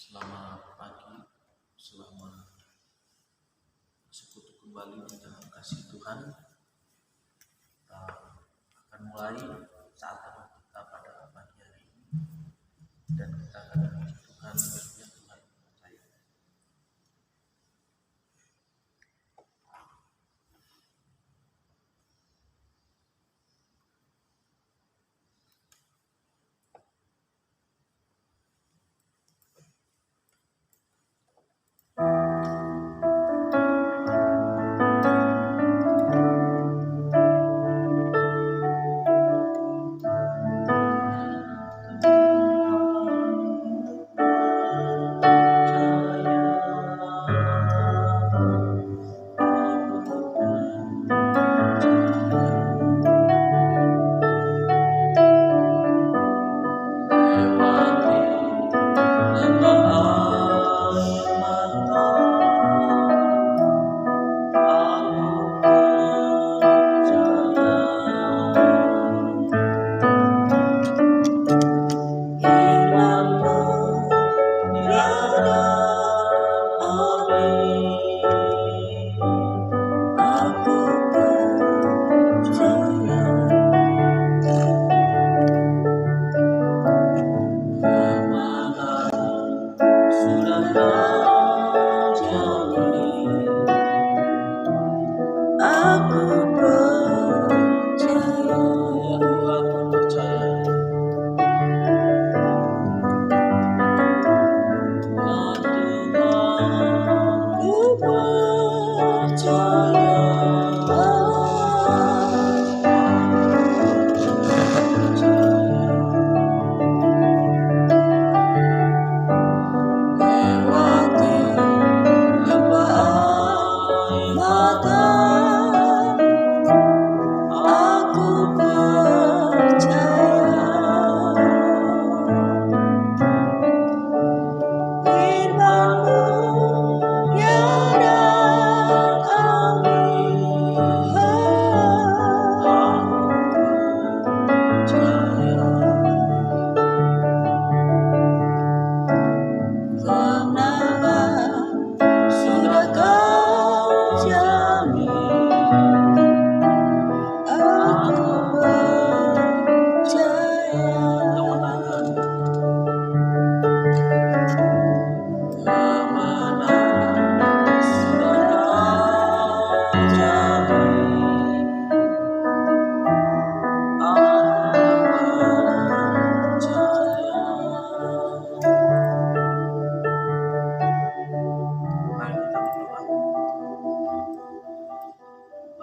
Selamat pagi, selamat bersekutu kembali di dalam kasih Tuhan. Kita akan mulai saat teduh kita pada pagi hari ini, dan kita akan memuji Tuhan yang Tuhan percaya.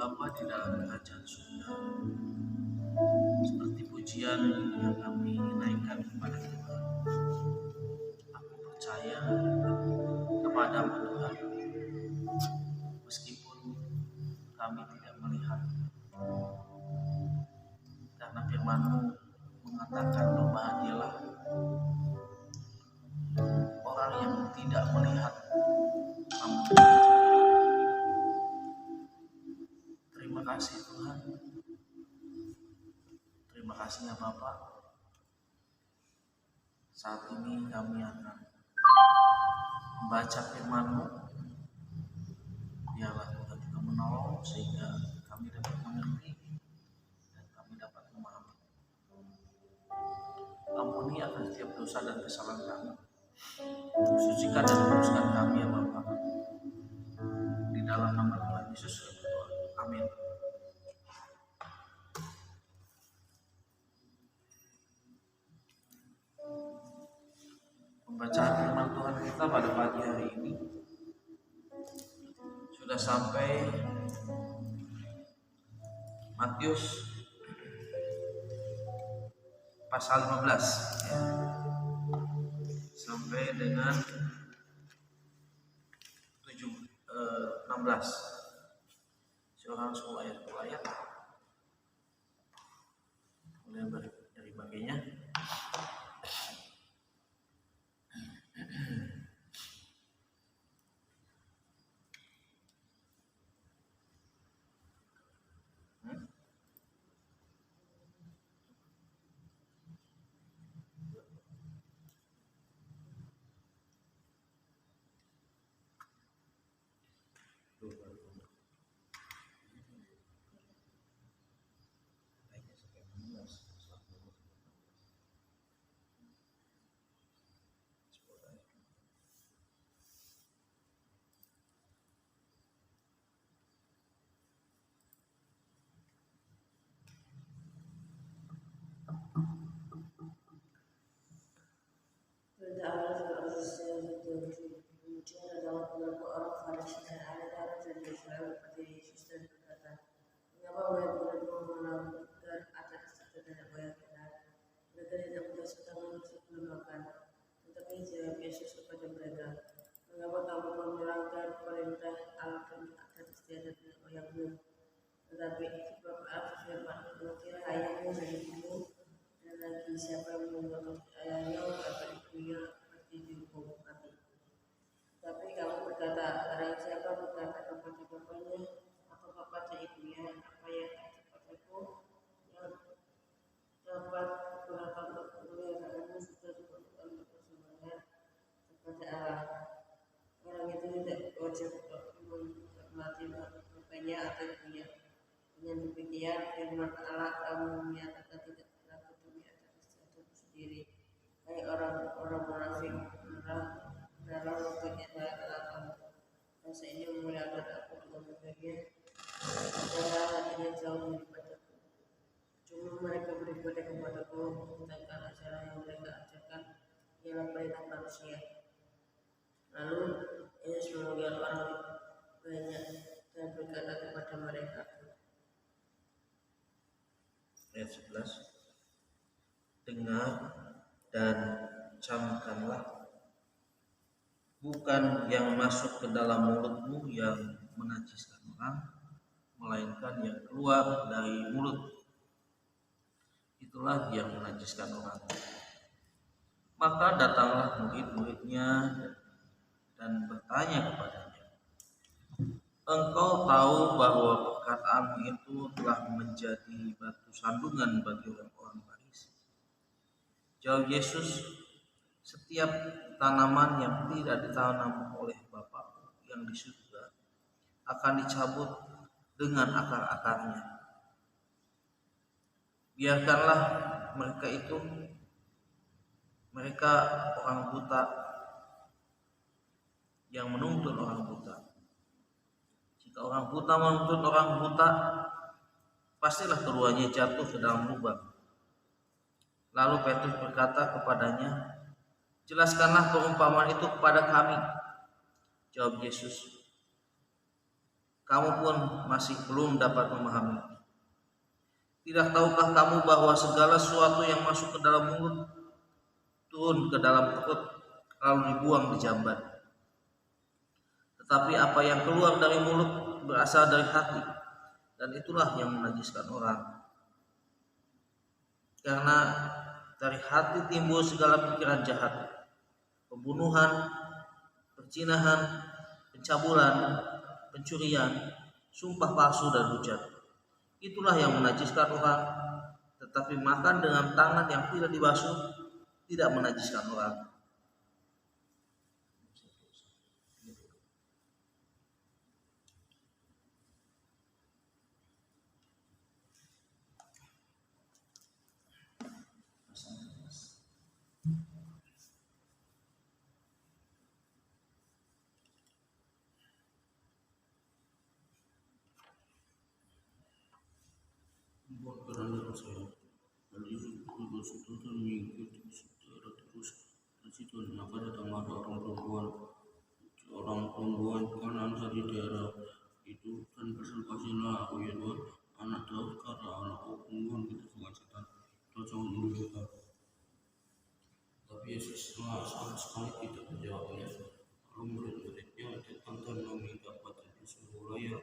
Bapa di dalam kerajaan surga, seperti pujian yang kami naikkan kepada Tuhan, aku percaya kepadamu Tuhan, meskipun kami tidak melihat, karena firman-Mu mengatakan berbahagialah orang yang tidak melihat namun percaya. Terima kasih Tuhan, terima kasih ya Bapak. Saat ini kami akan membaca firman-Mu. Biarlah Tuhan juga menolong sehingga kami dapat mengerti dan kami dapat memahami. Ampuni akan setiap dosa dan kesalahan kami. Sucikan dan kuduskan kami ya Bapa. Di dalam nama Tuhan Yesus kami berdoa. Amin. Pembacaan firman Tuhan kita pada pagi hari ini sudah sampai Matius pasal 15 ya. Sampai dengan 16. Seorang langsung ayat per ayat. Mulai dari bagiannya. Kemudian ada beberapa orang Farisi dan ahli Taurat dan Israel kepada Yesus dan berkata, "Mengapa murid-muridmu melanggar ajaran serta nenek moyang kita? Mereka tidak membasuh tangan sebelum makan." Tetapi jawab Yesus kepada mereka, "Mengapa kamu melanggar perintah Allah dan istiadat nenek moyangmu? Tetapi sebab Allah berfirman, mengukir ayahmu dan ibumu, dan lagi siapa yang memotong ayahnya atau ibunya pasti dihukum mati. Tapi kamu berkata, barang siapa berkata kepada bapaknya atau kepada ibunya, apa yang kepadaku yang dapat digunakan untuk kemuliaanmu sudah diperlukan untuk persembahan kepada Allah. Orang itu tidak wajib untuk menghormati bapaknya atau ibunya. Dengan demikian, firman Allah kamu menyatakan tidak berlaku demi atas istiadatmu sendiri. Hai orang-orang munafik, dalam waktunya saya telah kamu. Rasa ini memuliakan aku dengan bagian, padahal hatinya jauh daripadaku. Cuma mereka beribadah kepadaku, sedangkan ajaran yang mereka ajarkan ialah perintah manusia. Lalu Yesus memanggil orang banyak dan berkata kepada mereka. Ayat 11. Dengar dan camkanlah, bukan yang masuk ke dalam mulutmu yang menajiskan orang, melainkan yang keluar dari mulut, itulah yang menajiskan orang. Maka datanglah murid-muridnya dan bertanya kepadanya, engkau tahu bahwa perkataanmu itu telah menjadi batu sandungan bagi orang-orang Farisi. Jawab Yesus, setiap tanaman yang tidak ditanam oleh Bapa yang di surga akan dicabut dengan akar-akarnya. Biarkanlah mereka orang buta yang menuntut orang buta. Jika orang buta menuntut orang buta, pastilah keduanya jatuh ke dalam lubang. Lalu Petrus berkata kepadanya, jelaskanlah perumpamaan itu kepada kami. Jawab Yesus, kamu pun masih belum dapat memahami. Tidak tahukah kamu bahwa segala sesuatu yang masuk ke dalam mulut turun ke dalam perut lalu dibuang di jamban? Tetapi apa yang keluar dari mulut berasal dari hati, dan itulah yang menajiskan orang. Karena dari hati timbul segala pikiran jahat, pembunuhan, perzinahan, pencabulan, pencurian, sumpah palsu dan hujat. Itulah yang menajiskan orang. Tetapi makan dengan tangan yang tidak dibasuh tidak menajiskan orang. Buat kerana saya lalu saudara mengikuti saudara terus di situ, maka datanglah orang perempuan kanan dari daerah itu dan bersama aku ya Tuhan, anak Daud, karena anakku perempuan kita dengan setan terjauh menduga. Tapi Yesus sama sekali tidak menjawabnya. Lalu murid-muridnya datang dan meminta padanya supaya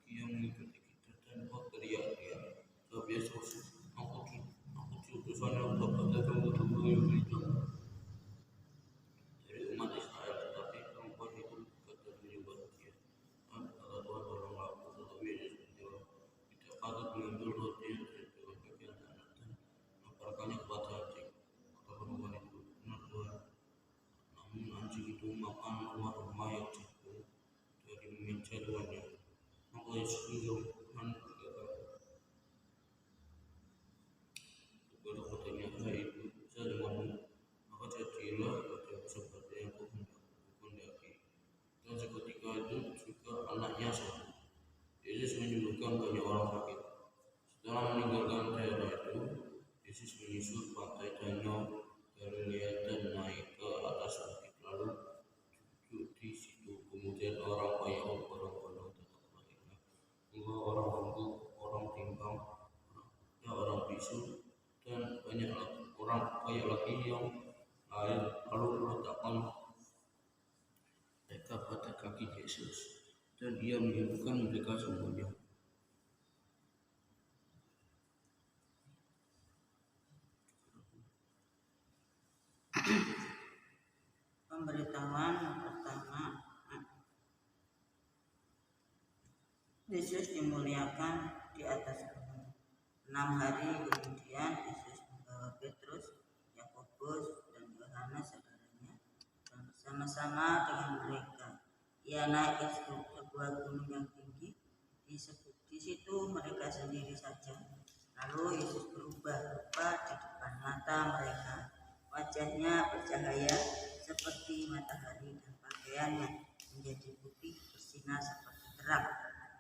ia mengikuti kita dan berteriak-teriak. Jawab Yesus, aku utusan yang kepada kamu yang berita dari umat Israel, tetapi perempuan itu berkata menyembah dia. Kata Tuhan, tolonglah aku. Tetapi Yesus menjawab, tidak patut mengambil roti dari bagian anak dan melemparkannya kepada anjing. Kata perempuan itu, benar Tuhan. Namun anjing itu makan rumah-rumah yang jatuh dari meja tuannya. Maka Yesus menjawab, Tuhan berkata kepada katanya, hai itu bisa denganmu. Maka jadilah padaku seperti yang kau kehendaki. Dan seketika itu juga anaknya sembuh. Yesus menyembuhkan banyak orang sakit. Setelah meninggalkan daerah itu, Yesus menyusur pantai Danau Galilea dan naik ke air, lalu meletakkan mereka pada kaki Yesus, dan ia menyembuhkan mereka semuanya. Pemberitahuan yang pertama, Yesus dimuliakan di atas gunung. 6 hari kemudian Yesus membawa Petrus, Yakobus, dan Yohanes saudaranya, dan bersama-sama dengan mereka ia naik ke sebuah gunung yang tinggi. Di situ mereka sendiri saja. Lalu Yesus berubah rupa di depan mata mereka. Wajahnya bercahaya seperti matahari dan pakaiannya menjadi putih bersinar seperti terang.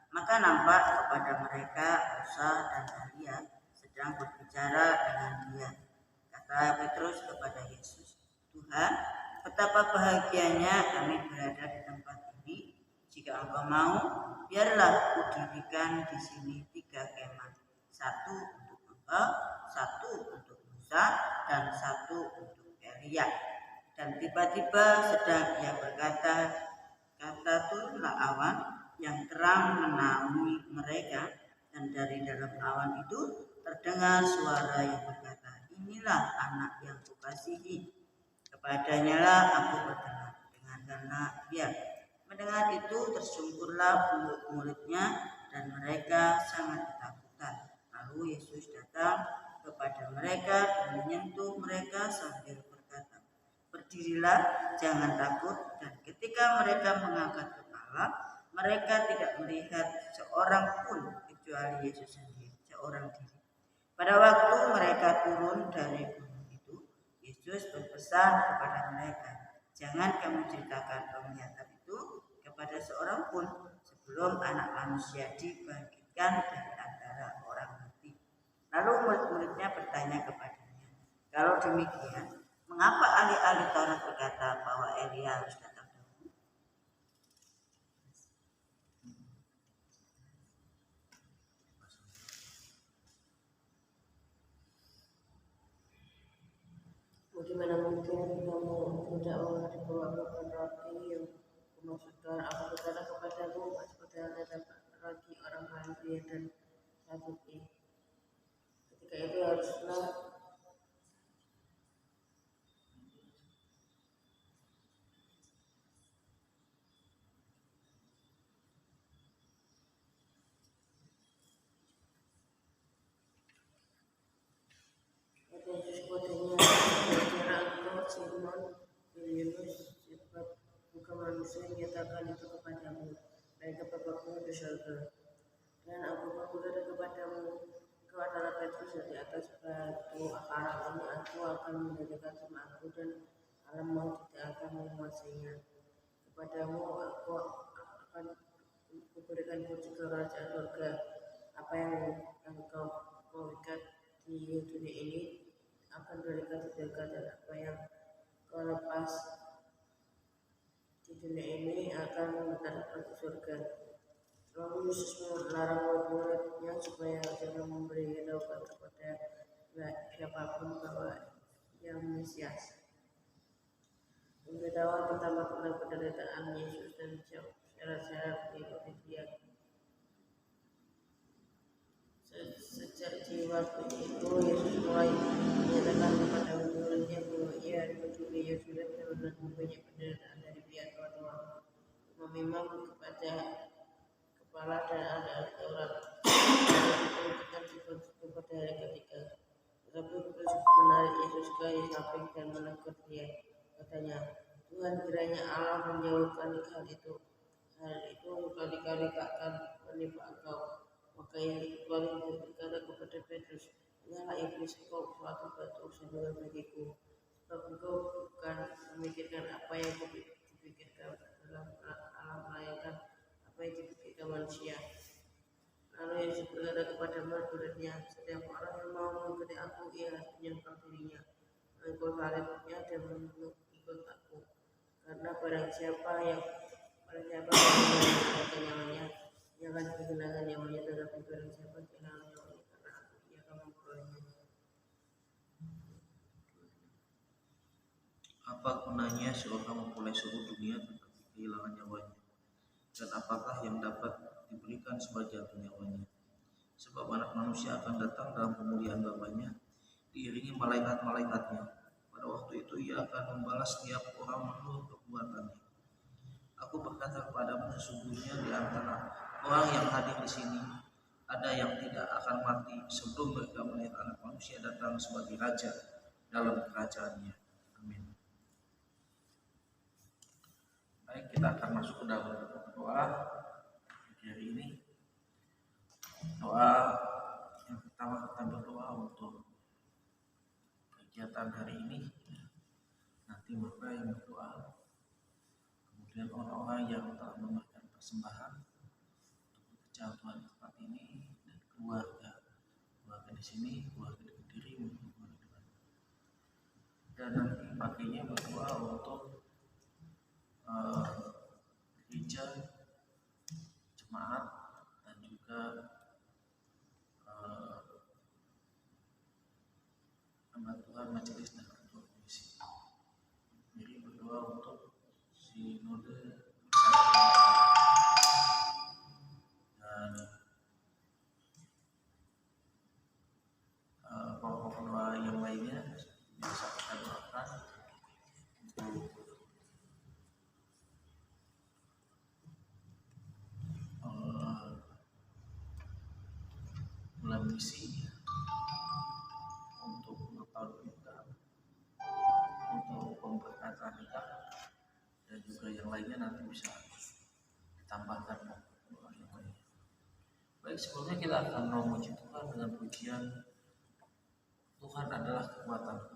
Maka nampak kepada mereka Musa dan Elia sedang berbicara dengan dia. Kata Petrus kepada Yesus, "Tuhan, betapa bahagianya kami berada di tempat ini. Jika Engkau mau, biarlah kudirikan di sini 3 kemah, 1 untuk Engkau, 1 untuk Musa, dan 1 untuk Elia." Dan tiba-tiba sedang ia berkata, turunlah awan yang terang menaungi mereka, dan dari dalam awan itu terdengar suara yang berkata, "Inilah anak yang kukasihi, kepadanya lah aku berkenan, dengarkanlah dia." Mendengar itu tersungkurlah mulut-muridnya, dan mereka sangat ketakutan. Lalu Yesus datang kepada mereka dan menyentuh mereka sambil berkata, "Berdirilah, jangan takut." Dan ketika mereka mengangkat kepala, mereka tidak melihat seorang pun kecuali Yesus sendiri, seorang diri. Pada waktu mereka turun dari gunung itu, Yesus berpesan kepada mereka, "Jangan kamu ceritakan penglihatan itu kepada seorang pun sebelum Anak Manusia dibangkitkan dari antara orang mati." Lalu murid-muridnya bertanya kepadanya, "Kalau demikian, mengapa ahli-ahli Taurat berkata bahwa Elia harus datang dahulu?" Bagaimana mungkin kamu tidak mengerti bahwa bukan roti yang kumaksudkan? Aku berkata kepadamu, seperti halnya dapat roti orang Farisi dan Saduki. Ketika itu haruslah Yesus kepadanya, "Bicara engkau Simon bin Yunus, sebab bukan manusia yang menyatakan itu kepadamu, melainkan Bapa-Ku di surga. Dan aku berkata kepadamu, engkau adalah Petrus, dan di atas batu karang ini aku akan mendirikan jemaatku, dan alam maut tidak akan menguasainya. Kepadamu aku akan kuberikan kunci kerajaan surga. Apa yang kau ikat di dunia ini akan berikan di surga, dan apa yang kau lepas di dunia ini akan terlepas di surga." Lalu Yesus melarang murid-muridnya supaya jangan memberitahukan kepada siapapun bahwa Dia Mesias. Pemberitahuan pertama tentang penderitaan Yesus dan syarat-syarat mengikuti Dia. Sejak di waktu itu Yesus mulai menyatakan kepada murid-muridnya bahwa Ia peduli Yerusalem dan menanggung banyak penderitaan dari pihak tua-tua, memang kepada kepala dan ahli Taurat, dan diperintahkan pada hari ketiga. Tetapi Petrus menarik Yesus ke samping dan menegur dia. Katanya, "Tuhan, kiranya Allah menjauhkan hal itu kali-kali tak akan menimpa engkau." Maka Yesus balik berkata kepada Petrus, "Janganlah iblis, engkau suatu batu sandungan bagiku, sebab engkau bukan memikirkan apa yang kupikirkan dalam alam, melainkan apa yang dipikirkan manusia." Lalu Yesus berkata kepada murid-muridnya, "Setiap orang yang mau mengikuti aku, ia harus menyangkal dirinya, memikul salibnya, dan mengikut aku. Karena barang siapa yang menyelamatkan nyawanya, ia akan kehilangan nyawanya, tetapi barang siapa kehilangan nyawanya karena aku, ia akan memperolehnya." Apa gunanya seorang memperoleh seluruh dunia tetapi kehilangan nyawanya? Dan apakah yang dapat diberikan sebagai nyawanya? Sebab anak manusia akan datang dalam kemuliaan Bapanya, diiringi malaikat-malaikatnya. Pada waktu itu ia akan membalas setiap orang menurut perbuatannya. Aku berkata kepadamu, sesungguhnya di antara orang yang hadir di sini ada yang tidak akan mati sebelum mereka melihat anak manusia datang sebagai raja dalam kerajaannya. Amin. Baik, kita akan masuk ke dalam doa hari ini. Doa yang pertama, kita berdoa untuk kegiatan hari ini. Nanti Bapak yang berdoa, kemudian orang-orang yang telah memberikan persembahan untuk kejatuhan tempat ini, dan keluarga di sini, keluarga di Kediri, maupun keluarga di Bandung. Dan nanti paginya berdoa untuk gereja, jemaat, dan juga pembantuan majelis dan ketua komisi. Jadi berdoa untuk sinode dan pokok doa yang lainnya bisa kita doakan untuk bulan misi, untuk tahun kita, untuk pemberkatan kita, dan juga yang lainnya nanti bisa ditambahkan doa yang lainnya. Baik, sebelumnya kita akan memuji Tuhan dengan pujian Tuhan adalah kekuatan.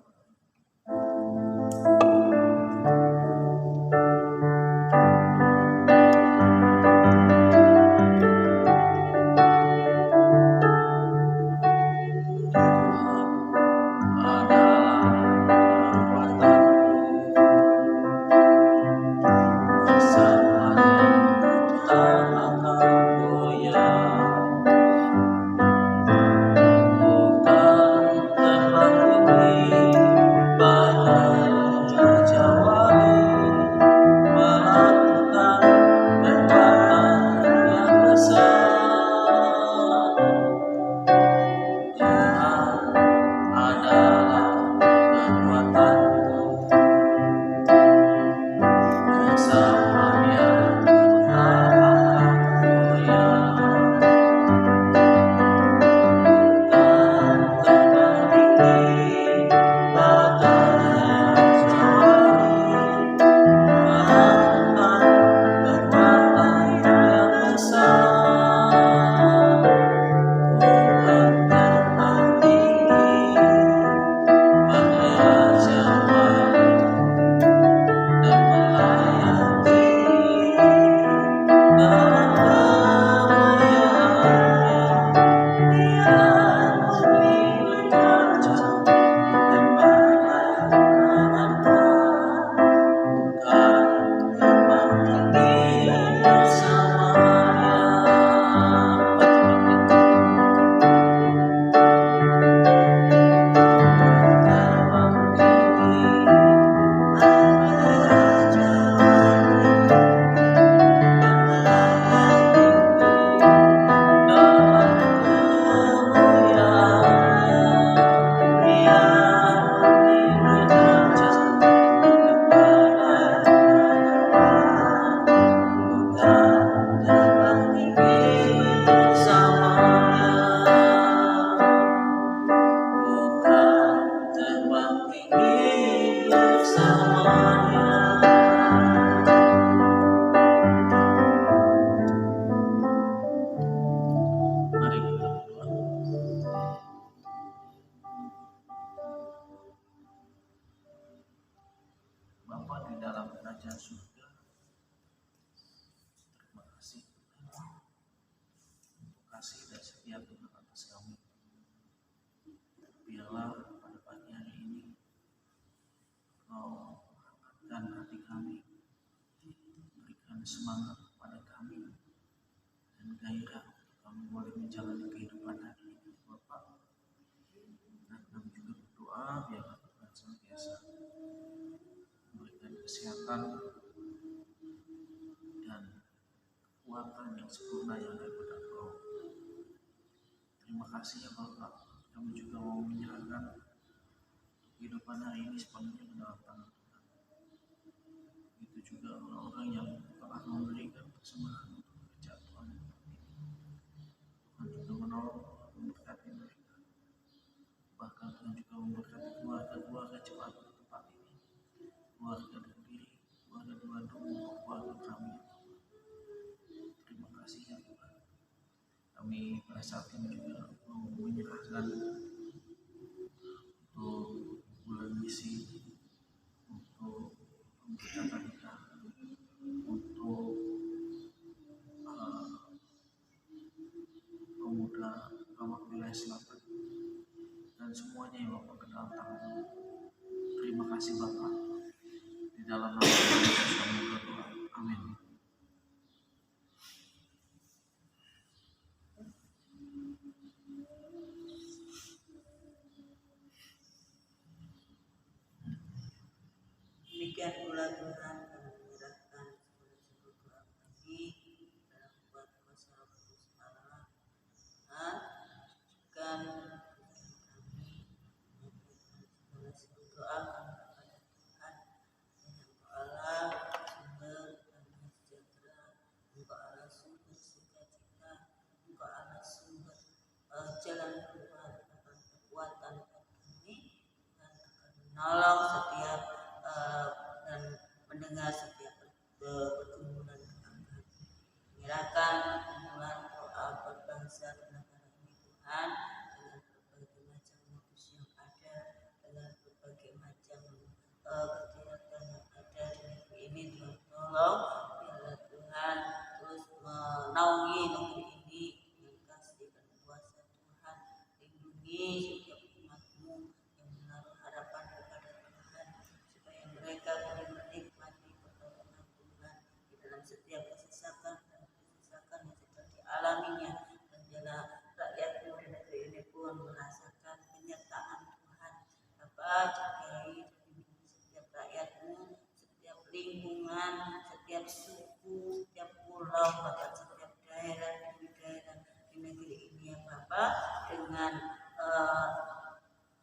Semangat kepada kami dan gairah untuk kami boleh menjalani kehidupan hari ini, Bapak. Dan kami juga berdoa biar Tuhan senantiasa memberikan kesehatan, dan kekuatan yang sempurna yang daripada Engkau. Terima kasih ya Bapak, kami juga mau menyerahkan kehidupan hari ini sepenuhnya ke dalam tangan Tuhan. Itu juga orang-orang yang telah memberikan persembahan untuk kerja Tuhan. Tuhan juga menolong, memberkati mereka. Bahkan Tuhan juga memberkati keluarga-keluarga cepat di tempat ini, keluarga Kediri, keluarga di Bandung, keluarga kami. Terima kasih ya Tuhan. Kami pada saat ini juga mau menyerahkan untuk bulan misi, untuk memberkati kita, untuk pemuda Ramak Wilayah Selatan, dan semuanya yang Bapak ke dalam tangan. Terima kasih Bapak. Di dalam nama Yesus kami berdoa. Amin. Demikian pula Tuhan kami menyerahkan seluruh doa kami dalam kuat kuasa Roh Kudus Allah. Tuhan, sucikan kami, menyampaikan segala seluruh doa kami kepada Tuhan. Engkau Allah sumber damai sejahtera, Engkau Allah sumber sukacita, Engkau Allah sumber jalan keluar akan kekuatan kami. Tuhan akan menolong setiap dan mendengar setiap pergumulan kami. Menyerahkan pergumulan doa berbangsa dan negara ini Tuhan, dengan berbagai macam modus yang ada, dengan berbagai macam kejahatan yang ada di negeri ini. Tuhan tolong, biarlah Tuhan terus menaungi negeri ini dengan kasih dan kuasa Tuhan. Lindungi setiap umat-Mu yang menaruh harapan kepada Tuhan, supaya mereka boleh menikmati pertolongan Tuhan di dalam setiap kesesakan dan kesesakan yang sedang dialaminya. Dan biarlah rakyat-Mu di negeri ini pun merasakan penyertaan Tuhan. Bapa, jagai setiap rakyat-Mu, setiap lingkungan, setiap suku, setiap pulau, bahkan setiap daerah demi daerah di negeri ini ya Bapa, dengan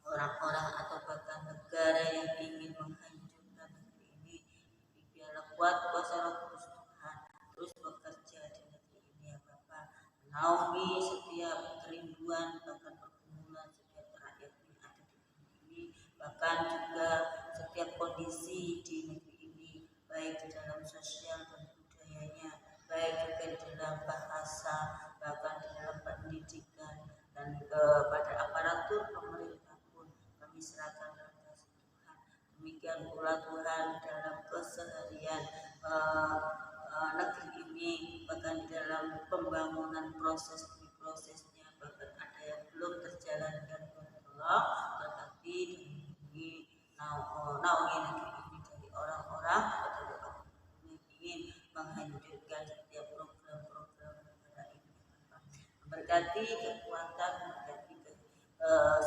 orang-orang atau bahkan negara yang ingin menghancurkan negeri ini. Biarlah kuat kuasa Roh Kudus Tuhan terus bekerja di negeri ini ya Bapa, menaungi setiap kerinduan bahkan pergumulan setiap rakyat yang ada di negeri ini, bahkan juga setiap kondisi di negeri ini, baik di dalam sosial dan budayanya, baik juga di dalam bahasa, bahkan di dalam pendidikan, dan kepada aparatur pemerintah pun kami serahkan dalam kasih Tuhan. Demikian pula Tuhan dalam keseharian negeri ini, bahkan dalam pembangunan prosesnya, bahkan ada yang belum terjalankan tolong, tetapi demi naungi negeri ini dari orang-orang atau dari orang yang ingin menghancurkan setiap program-program negara ini. Berkati kekuatan, berkati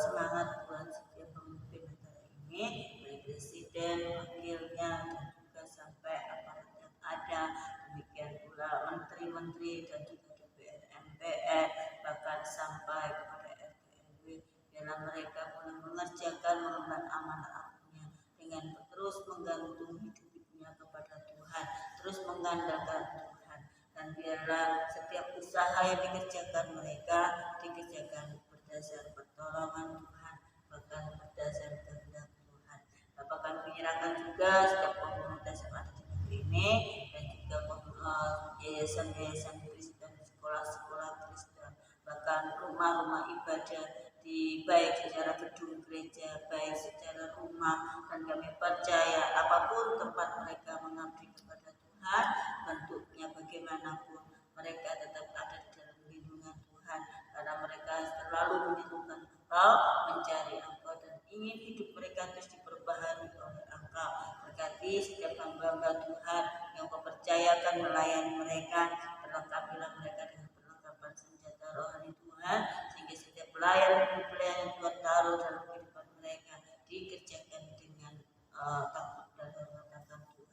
semangat buat setiap pemimpin negara ini, baik presiden, wakilnya, dan juga sampai aparat yang ada. Demikian pula menteri-menteri dan juga DPR, MPR, bahkan sampai kepada RT RW. Biarlah mereka boleh mengerjakan mengemban amanah-amanahnya dengan terus menggantung hidupnya kepada Tuhan, terus mengandalkan Tuhan. Dan biarlah setiap usaha yang dikerjakan mereka dikerjakan berdasar pertolongan Tuhan, bahkan berdasar kehendak Tuhan. Bapak kami menyerahkan juga setiap komunitas yang ada di negeri ini, dan juga yayasan-yayasan Kristen, sekolah-sekolah Kristen, bahkan rumah-rumah ibadah, baik secara gedung gereja, baik secara rumah. Dan kami percaya apapun tempat mereka mengabdi kepada Tuhan, bentuknya bagaimanapun, mereka tetap ada di dalam lindungan Tuhan, karena mereka selalu menyerukan Engkau, mencari Engkau, dan ingin hidup mereka terus diperbaharui oleh Engkau. Berkati setiap hamba-hamba Tuhan yang Kau percayakan melayani mereka, perlengkapilah mereka dengan perlengkapan senjata rohani Tuhan, sehingga setiap pelayan yang Tuhan taruh dalam kehidupan mereka dikerjakan dengan takut dan hormat akan Tuhan.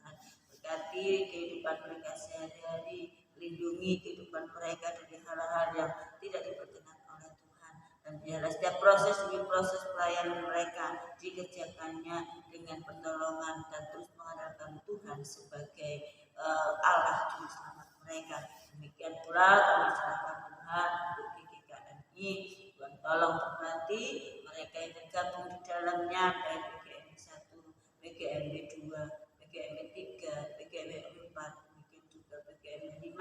berkati kehidupan mereka sehari-hari, lindungi kehidupan mereka dari hal-hal yang tidak diperkenan oleh Tuhan. Dan biarlah setiap proses demi proses pelayanan mereka dikerjakannya dengan pertolongan dan terus mengandalkan Tuhan sebagai Allah Juru Selamat mereka. Demikian pula kami serahkan Tuhan untuk GKKMI. Tuhan tolong berkati mereka yang tergabung di dalamnya, baik BGMI 1, BGMI 2, BGMI 3, BGMI 4, demikian juga BGMI 5,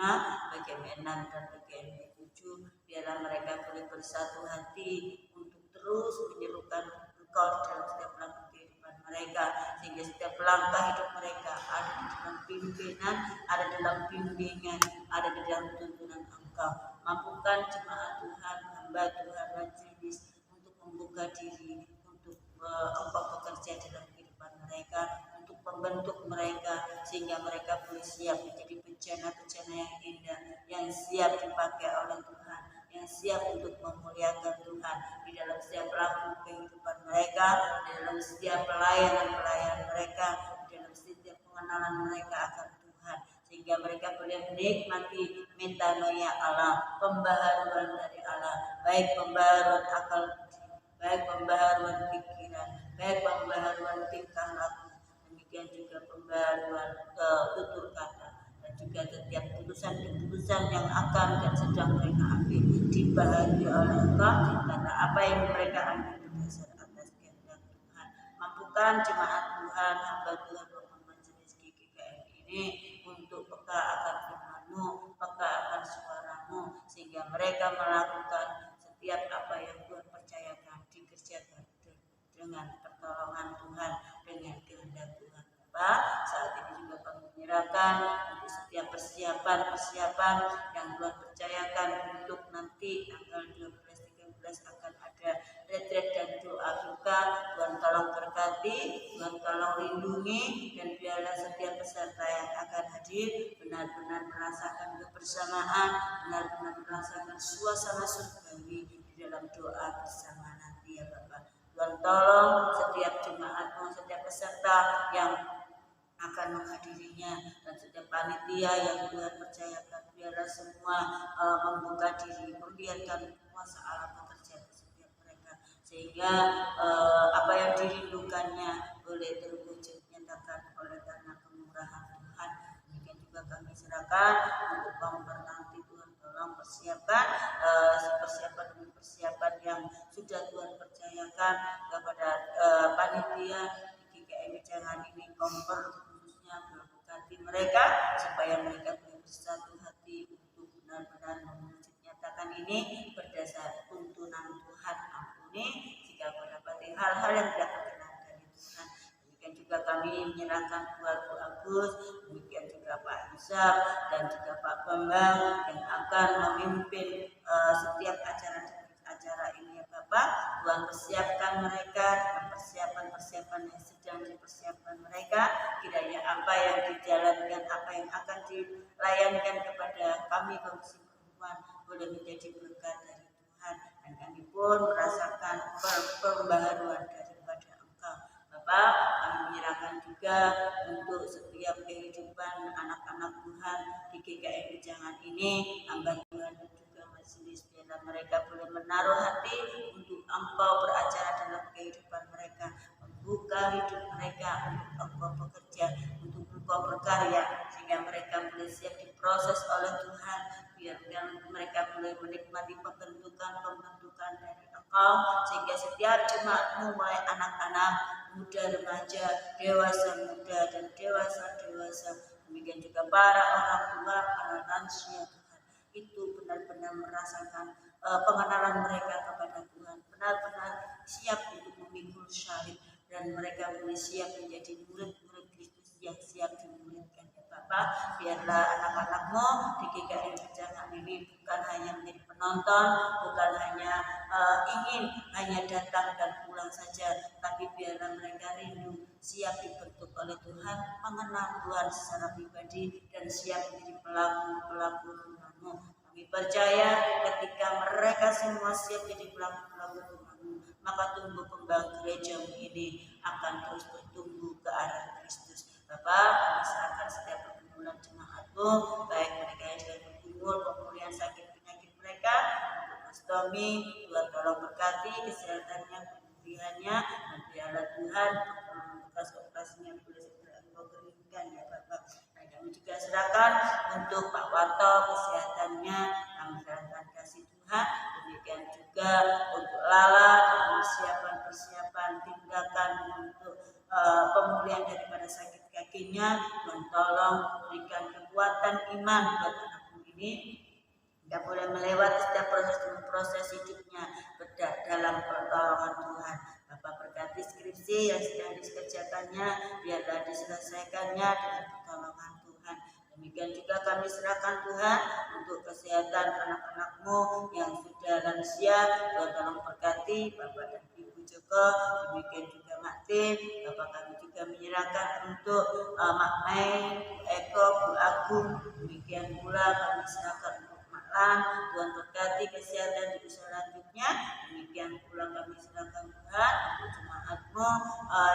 BGMI 6, dan BGMI 7. Biarlah mereka boleh bersatu hati untuk terus menyerukan Engkau dalam setiap langkah kehidupan mereka, sehingga setiap langkah hidup mereka ada di dalam pimpinan, ada dalam bimbingan, ada di dalam tuntunan Engkau. Mampukan jemaat Tuhan, hamba Tuhan majelis untuk membuka diri, untuk Engkau bekerja dalam kehidupan mereka, untuk membentuk mereka sehingga mereka boleh siap menjadi bejana-bejana yang indah, yang siap dipakai oleh Tuhan, yang siap untuk memuliakan Tuhan di dalam setiap laku kehidupan mereka, di dalam setiap pelayanan mereka, di dalam setiap pengenalan mereka akan Tuhan, sehingga mereka boleh menikmati metanoia Allah, pembaharuan dari Allah, baik pembaharuan akal budi, baik pembaharuan pikiran, baik pembaharuan tingkah laku, demikian juga pembaharuan tutur kata, dan juga setiap keputusan-keputusan yang akan dan sedang mereka ambil dibaharui oleh Engkau, karena apa yang mereka ambil berdasar atas kehendak Tuhan. Mampukan jemaat Tuhan, hamba Tuhan, maupun majelis GKKM ini untuk peka akan firman-Mu, peka akan suara-Mu, sehingga mereka melakukan setiap apa yang Tuhan percayakan dikerjakan dengan pertolongan Tuhan, dengan kehendak Tuhan. Bapak, saat ini juga kami menyerahkan untuk setiap persiapan yang Tuhan percayakan untuk nanti tanggal 12-13 akan ada retret dan doa buka. Tuhan tolong berkati, Tuhan tolong lindungi, dan biarlah setiap peserta yang akan hadir benar-benar merasakan kebersamaan, benar-benar merasakan suasana surgawi di dalam doa bersama nanti ya Bapak. Tuhan tolong setiap jemaat-Mu, setiap peserta yang akan menghadirinya, dan setiap panitia yang Tuhan percayakan, biarlah semua membuka diri, membiarkan kuasa Allah bekerja di setiap mereka, sehingga apa yang dirindukannya boleh terwujud nyatakan oleh karena kemurahan Tuhan. Demikian juga kami serahkan untuk bumper nanti. Tuhan tolong persiapan persiapan yang sudah Tuhan percayakan kepada panitia di GKM Jangan ini, bumper berkati mereka supaya mereka bersatu hati untuk benar-benar mewujud nyatakan ini berdasar tuntunan Tuhan. Ampuni jika aku dapati hal-hal yang tidak berkenan dari Tuhan. Demikian juga kami menyerahkan buat Bu Agus, demikian juga Pak Yusuf dan juga Pak Bambang yang akan memimpin setiap acara ini ya Bapak. Tuhan persiapkan mereka dengan persiapan yang sedang dipersiapkan mereka, kiranya apa yang dijalankan, apa yang akan dilayankan kepada kami Komisi Perempuan boleh menjadi berkat dari Tuhan, dan kami pun merasakan pembaharuan daripada Engkau Bapak. Kami menyerahkan juga untuk setiap kehidupan anak-anak Tuhan di GKM Jangan ini, hamba Tuhan dan juga majelis, biarlah mereka boleh menaruh hati untuk Engkau beracara dalam kehidupan mereka, membuka hidup mereka untuk Engkau bekerja, untuk Engkau berkarya, sehingga mereka boleh siap diproses oleh Tuhan, biar mereka boleh menikmati pembentukan dari Engkau, sehingga setiap jemaat-Mu mulai anak-anak, muda, remaja, dewasa muda, dan dewasa, demikian juga para orang tua, para lansia Tuhan, itu benar-benar merasakan pengenalan mereka kepada Tuhan, benar-benar siap untuk memikul salib, dan mereka boleh siap menjadi murid-murid Kristus yang siap dimuridkan ya Bapak. Biarlah anak-anak-Mu di GKM Jangan ini bukan hanya menjadi penonton, bukan hanya ingin hanya datang dan pulang saja, tapi biarlah mereka rindu, siap dibentuk oleh Tuhan, mengenal Tuhan secara pribadi, dan siap menjadi pelaku firman-Mu. Kami percaya ketika mereka semua siap menjadi pelaku firman-Mu, maka tumbuh kembang gereja-Mu ini akan terus bertumbuh ke arah Kristus. Bapak, kami serahkan setiap rahmat-Mu, baik mereka yang sedang bergumul, pemulihan sakit penyakit mereka, Mas Tommy, Tuhan tolong berkati kesehatannya, pemulihannya, dan biarlah Tuhan bekas-bekasnya boleh segera Engkau keringkan ya Bapak. Dan kami juga serahkan untuk Pak Warto kesehatannya, kami serahkan kasih Tuhan, demikian juga untuk Lala, persiapan tindakan untuk pemulihan daripada sakit kakinya, Tuhan tolong berikan kekuatan iman buat anakmu ini, tidak boleh melewati setiap proses hidupnya dalam pertolongan Tuhan. Bapak berkati skripsi yang sedang dikerjakannya, biarlah diselesaikannya dengan pertolongan Tuhan. Demikian juga kami serahkan Tuhan untuk kesehatan anak-anakmu yang sudah lansia, Tuhan tolong berkati Bapak dan Ibu Joko, demikian juga Mak Tim, Bapak kami juga menyerahkan untuk Mak Mei, Bu Eko, Bu Agung, demikian pula kami serahkan untuk Mak Lan, Tuhan berkati kesehatan di selanjutnya, demikian pula kami serahkan Tuhan untuk jemaat-Mu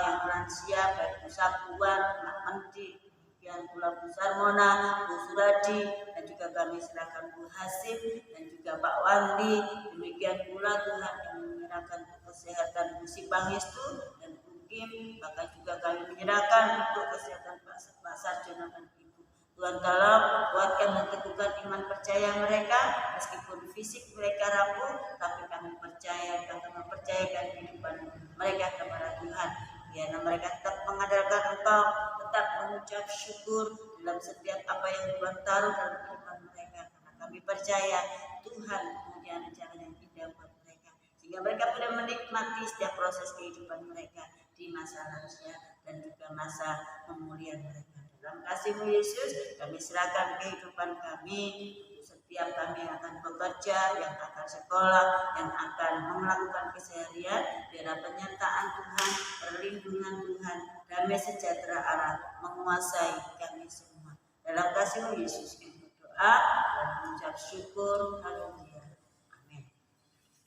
yang lansia, baik Bu Sapuan, Mak Menti, demikian pula Bu Sarmona, Bu Suradi, dan juga kami serahkan Bu Hasib dan juga Pak Wandi, demikian pula Tuhan yang menyerahkan kesehatan Bu Sipangestu dan Bu Kim, bahkan juga kami menyerahkan untuk kesehatan Pak Sarjono dan Ibu. Tuhan tolong kuatkan dan teguhkan iman percaya mereka, meskipun fisik mereka rapuh, tapi kami percaya dan kami mempercayakan kehidupan mereka kepada Tuhan. Biarlah mereka tetap mengandalkan Engkau, tetap mengucap syukur dalam setiap apa yang Tuhan taruh dalam kehidupan mereka, karena kami percaya Tuhan punya rencana yang indah buat mereka, sehingga mereka boleh menikmati setiap proses kehidupan mereka di masa lansia dan juga masa pemulihan mereka. Dalam kasih-Mu Yesus, kami serahkan kehidupan kami, setiap kami yang akan bekerja, yang akan sekolah, yang akan melakukan keseharian, biarlah penyertaan Tuhan, perlindungan Tuhan, damai sejahtera Allah menguasai kami semua. Dalam kasih-Mu Yesus kami berdoa dan mengucap syukur. Haleluya. Amin.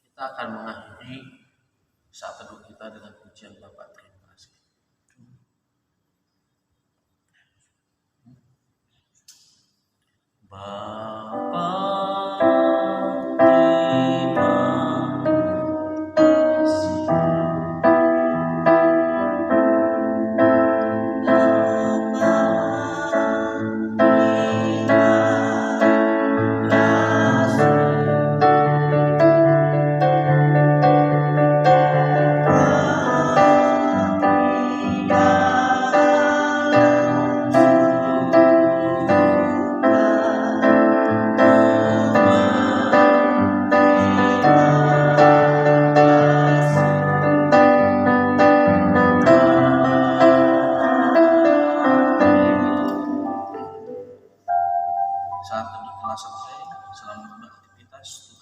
Kita akan mengakhiri saat teduh kita dengan pujian Bapak terima kasih. Bapa terima kasih. Saat teduh telah selesai, selamat beraktivitas.